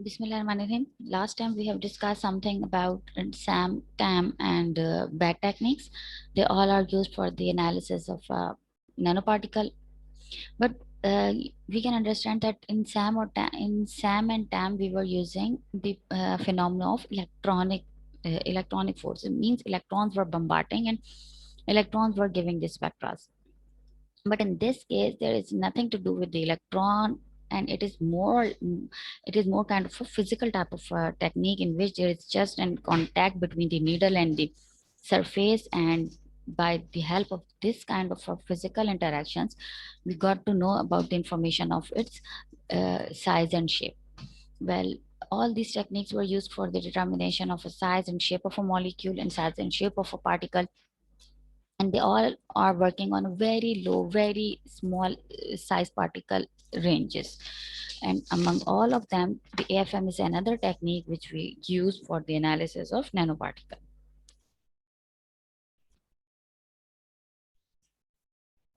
Bismillahirrahmanirrahim. Last time we have discussed something about SAM, TAM, and BAT techniques. They all are used for the analysis of nanoparticle. But we can understand that in SAM and TAM, we were using the phenomena of electronic force. It means electrons were bombarding and electrons were giving the spectra. But in this case there is nothing to do with the electron, and it is more kind of a physical type of technique in which there is just an contact between the needle and the surface, and by the help of this kind of physical interactions we got to know about the information of its size and shape. Well, all these techniques were used for the determination of a size and shape of a molecule and size and shape of a particle, and they all are working on a very low, very small size particle ranges. And among all of them, the AFM is another technique which we use for the analysis of nanoparticle.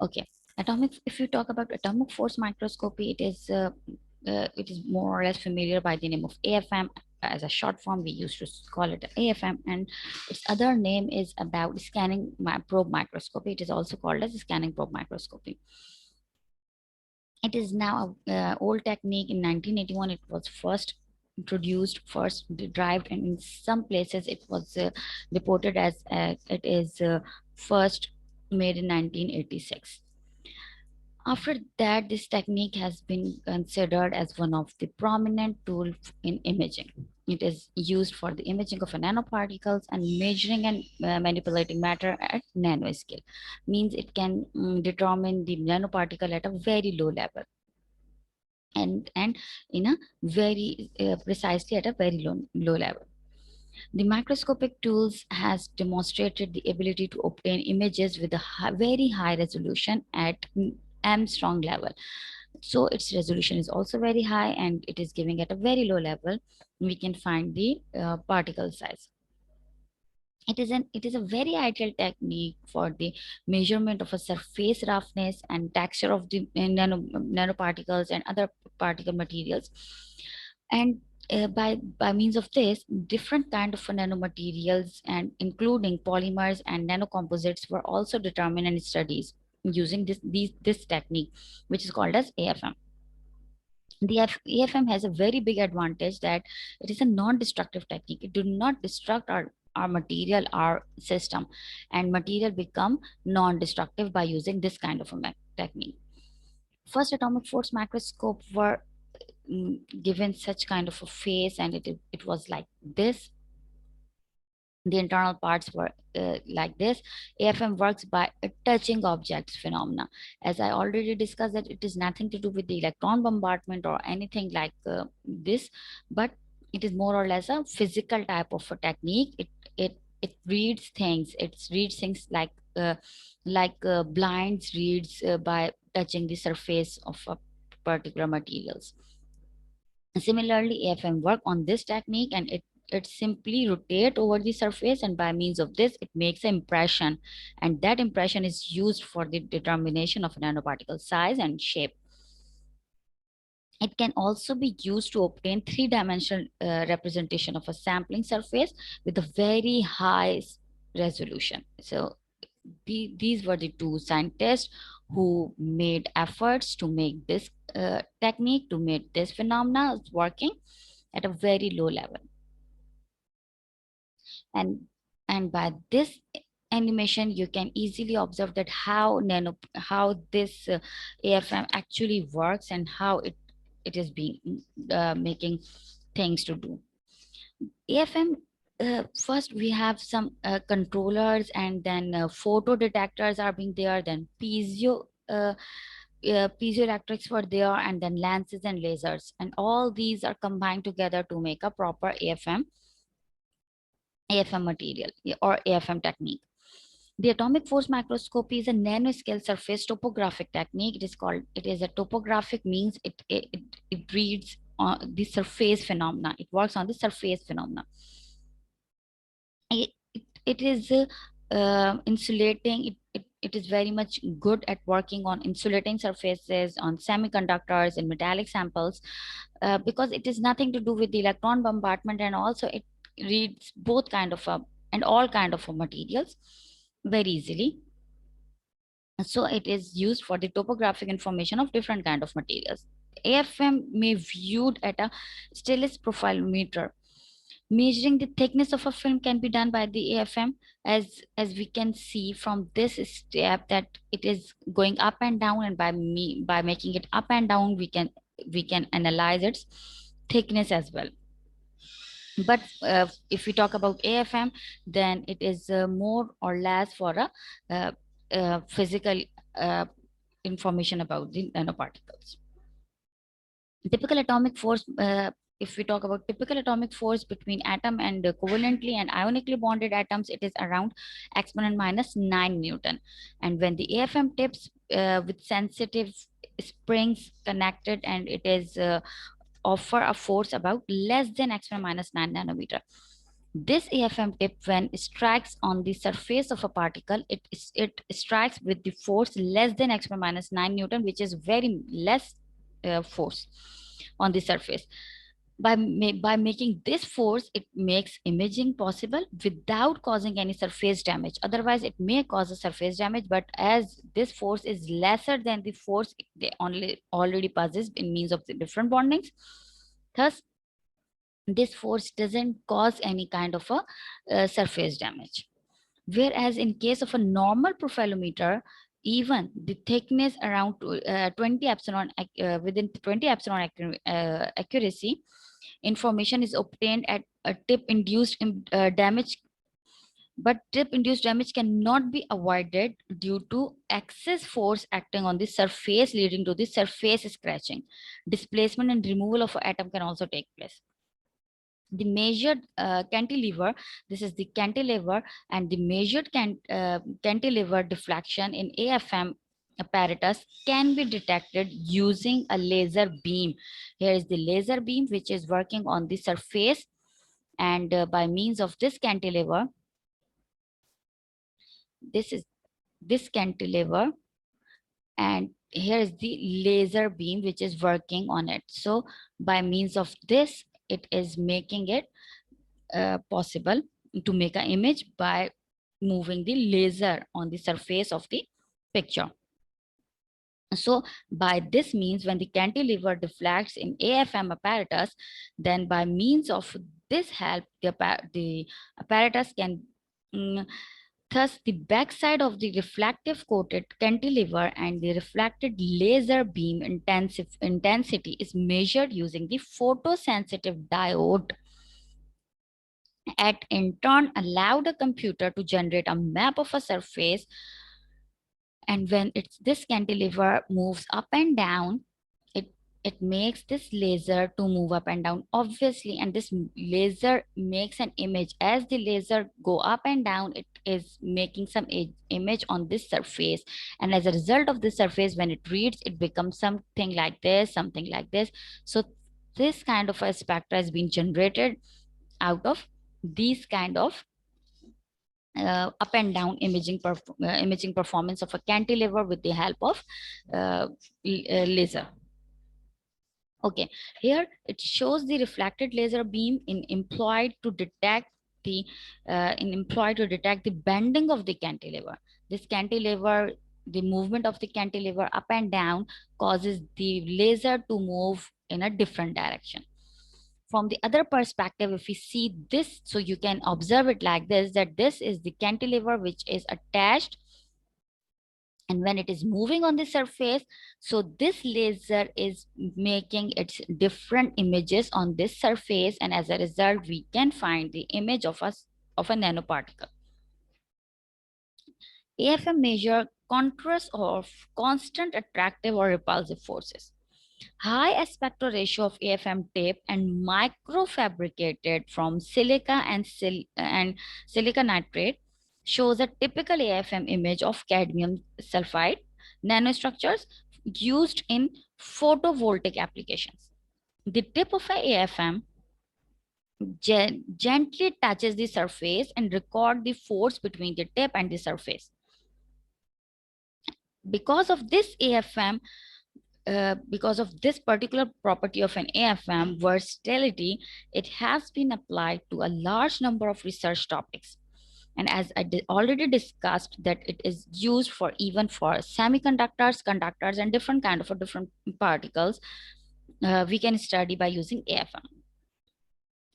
Okay, if you talk about atomic force microscopy, it is more or less familiar by the name of AFM. As a short form, we used to call it AFM, and its other name is about scanning probe microscopy. It is also called as scanning probe microscopy. It is now a old technique. In 1981, it was first introduced, first derived, and in some places it was reported as it is first made in 1986. After that, this technique has been considered as one of the prominent tools in imaging. It is used for the imaging of nanoparticles and measuring and manipulating matter at nanoscale. Means it can determine the nanoparticle at a very low level, and in a very precisely at a very low level. The microscopic tools has demonstrated the ability to obtain images with a very high resolution at Armstrong level. So its resolution is also very high, and it is giving at a very low level. We can find the particle size. It is a very ideal technique for the measurement of a surface roughness and texture of the nanoparticles and other particle materials. And by means of this, different kind of nanomaterials and including polymers and nanocomposites were also determined and studies using this technique, which is called as AFM. The AFM has a very big advantage that it is a non-destructive technique. It do not destruct our material, our system, and material become non-destructive by using this kind of a technique. First atomic force microscope were given such kind of a face, and it was like this. The internal parts were like this. AFM works by touching objects phenomena. As I already discussed, that it is nothing to do with the electron bombardment or anything like this, but it is more or less a physical type of a technique. It reads things. It reads things like blinds reads by touching the surface of a particular materials. Similarly, AFM work on this technique, and it simply rotate over the surface, and by means of this it makes an impression, and that impression is used for the determination of nanoparticle size and shape. It can also be used to obtain three-dimensional representation of a sampling surface with a very high resolution. So these were the two scientists who made efforts to make this technique, to make this phenomena working at a very low level. And by this animation you can easily observe that how this AFM actually works, and how it is being making things to do. AFM, first we have some controllers, and then photo detectors are being there, then piezoelectrics were there, and then lenses and lasers, and all these are combined together to make a proper AFM material or AFM technique. The atomic force microscopy is a nanoscale surface topographic technique. It is a topographic means it reads the surface phenomena. It works on the surface phenomena. It is insulating. it is very much good at working on insulating surfaces, on semiconductors and metallic samples, because it is nothing to do with the electron bombardment, and also it reads both kind of and all kind of materials very easily. So it is used for the topographic information of different kind of materials. AFM may viewed at a Stylus profilometer. Measuring the thickness of a film can be done by the AFM, as we can see from this step that it is going up and down, and by making it up and down, we can analyze its thickness as well. But if we talk about AFM, then it is more or less for a physical uh, information about the nanoparticles. Typical atomic force, if we talk about typical atomic force between atom and covalently and ionically bonded atoms, it is around exponent minus 9 Newton. And when the AFM tips with sensitive springs connected, and it is offer a force about less than exponent minus 9 nanometer. This AFM tip, when strikes on the surface of a particle, it strikes with the force less than exponent minus 9 Newton, which is very less force on the surface. By making this force, it makes imaging possible without causing any surface damage. Otherwise, it may cause a surface damage, but as this force is lesser than the force they only already possess in means of the different bondings, thus this force doesn't cause any kind of a surface damage. Whereas in case of a normal profilometer, even the thickness around 20 epsilon within 20 epsilon accuracy, information is obtained at a tip induced damage, but tip induced damage cannot be avoided due to excess force acting on the surface, leading to the surface scratching. Displacement and removal of an atom can also take place. The measured cantilever, this is the cantilever, and the measured cantilever deflection in AFM apparatus can be detected using a laser beam. Here is the laser beam which is working on the surface, and by means of this cantilever, this is this cantilever, and here is the laser beam which is working on it. So by means of this, it is making it possible to make an image by moving the laser on the surface of the picture. So by this means, when the cantilever deflects in AFM apparatus, then by means of this help, the apparatus can thus the backside of the reflective coated cantilever and the reflected laser beam intensity is measured using the photosensitive diode, at in turn allow the computer to generate a map of a surface. And when this cantilever moves up and down, it makes this laser to move up and down, obviously, and this laser makes an image. As the laser go up and down, it is making some image on this surface, and as a result of this surface, when it reads, it becomes something like this, something like this. So this kind of a spectra has been generated out of these kind of up and down imaging performance of a cantilever with the help of laser. Okay, here it shows the reflected laser beam employed to detect the bending of the cantilever. This cantilever, the movement of the cantilever up and down causes the laser to move in a different direction. From the other perspective, if we see this, so you can observe it like this, that this is the cantilever which is attached, and when it is moving on the surface, so this laser is making its different images on this surface, and as a result we can find the image of a nanoparticle. AFM measure contrast of constant attractive or repulsive forces. High aspect ratio of AFM tape and microfabricated from silica and silica nitrate shows a typical AFM image of cadmium sulfide nanostructures used in photovoltaic applications. The tip of a AFM gently touches the surface and record the force between the tip and the surface. Because of this AFM, because of this particular property of an AFM, versatility, it has been applied to a large number of research topics. And as I already discussed, that it is used for even for semiconductors, conductors, and different kind of different particles. We can study by using AFM.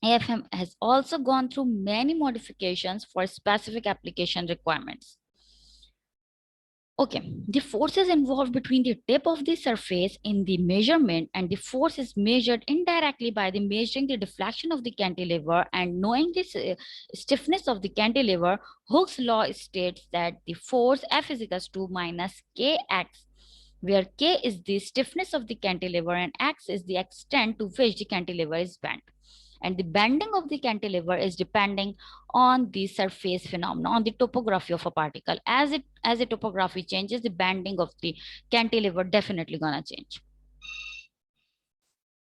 AFM has also gone through many modifications for specific application requirements. Okay, the forces involved between the tip of the surface in the measurement, and the force is measured indirectly by the measuring the deflection of the cantilever and knowing the stiffness of the cantilever. Hooke's law states that the force F is equals to minus kx, where k is the stiffness of the cantilever and x is the extent to which the cantilever is bent. And the bending of the cantilever is depending on the surface phenomena, on the topography of a particle. As the topography changes, the bending of the cantilever definitely gonna change.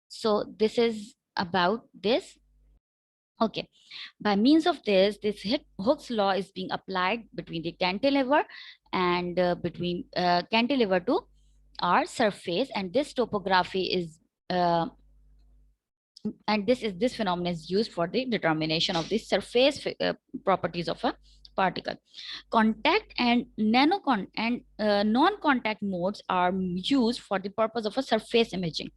So this is about this. Okay, by means of this Hooke's law is being applied between the cantilever and between cantilever to our surface, and this topography is and this phenomenon is used for the determination of the surface properties of a particle. Contact and non-contact modes are used for the purpose of a surface imaging.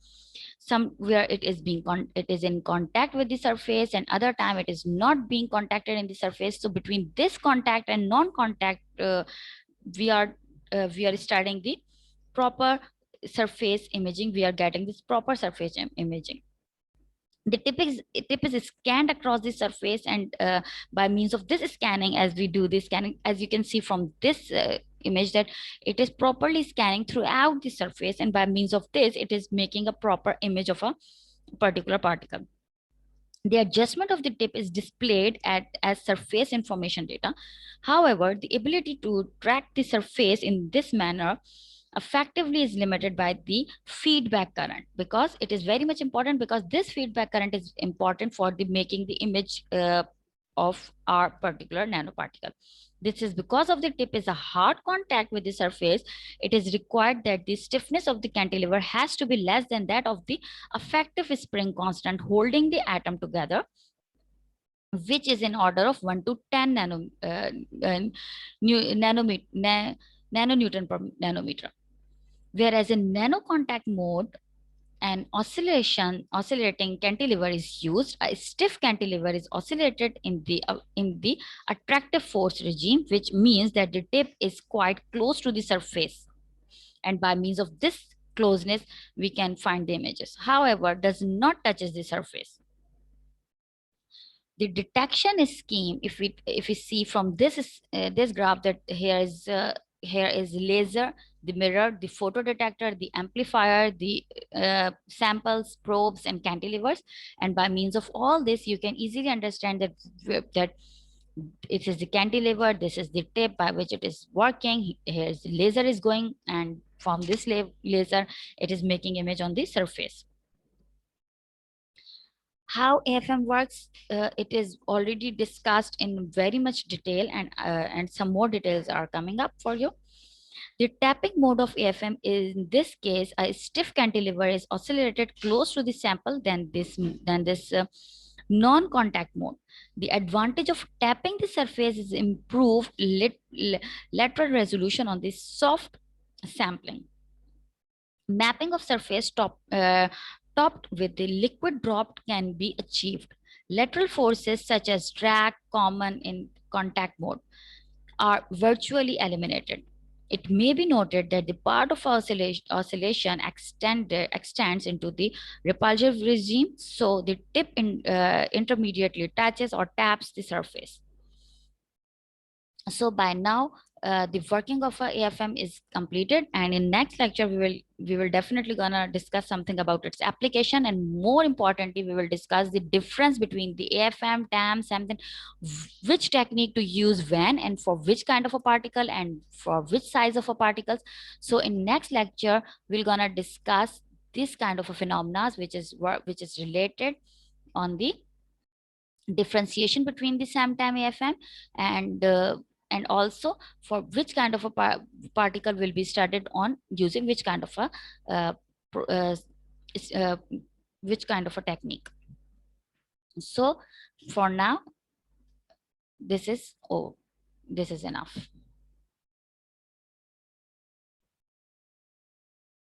Some where it is it is in contact with the surface, and other time it is not being contacted in the surface. So between this contact and non-contact, we are studying the proper surface imaging. We are getting this proper surface imaging. The tip is scanned across the surface, and by means of this scanning, as we do this scanning, as you can see from this image, that it is properly scanning throughout the surface, and by means of this it is making a proper image of a particular particle. The adjustment of the tip is displayed as surface information data. However, the ability to track the surface in this manner effectively is limited by the feedback current, because it is very much important, because this feedback current is important for the making the image of our particular nanoparticle. This is because of the tip is a hard contact with the surface. It is required that the stiffness of the cantilever has to be less than that of the effective spring constant holding the atom together, which is in order of 1 to 10 nanonewton per nanometer. Whereas in nano contact mode, an oscillating cantilever is used. A stiff cantilever is oscillated in the attractive force regime, which means that the tip is quite close to the surface, and by means of this closeness we can find the images. However, does not touches the surface. The detection scheme, if we see from this graph, that here is laser, the mirror, the photo detector, the amplifier, the samples, probes, and cantilevers. And by means of all this, you can easily understand that it is the cantilever, this is the tip by which it is working. Here's the laser is going, and from this laser, it is making image on the surface. How AFM works, it is already discussed in very much detail, and some more details are coming up for you. The tapping mode of AFM is, in this case, a stiff cantilever is oscillated close to the sample than this non-contact mode. The advantage of tapping the surface is improved lateral resolution on the soft sampling. Mapping of surface topped with the liquid dropped can be achieved. Lateral forces such as drag, common in contact mode, are virtually eliminated. It may be noted that the part of oscillation extends into the repulsive regime, so the tip intermediately touches or taps the surface. So by now, the working of a AFM is completed, and in next lecture we will definitely gonna discuss something about its application, and more importantly we will discuss the difference between the AFM, TAM, something, which technique to use when and for which kind of a particle and for which size of a particles. So in next lecture we're gonna discuss this kind of a phenomena which is related on the differentiation between the SAM, TAM, AFM, and and also for which kind of a particle will be studied on using which kind of a pro- is- uh, which kind of a technique. So for now, this is enough.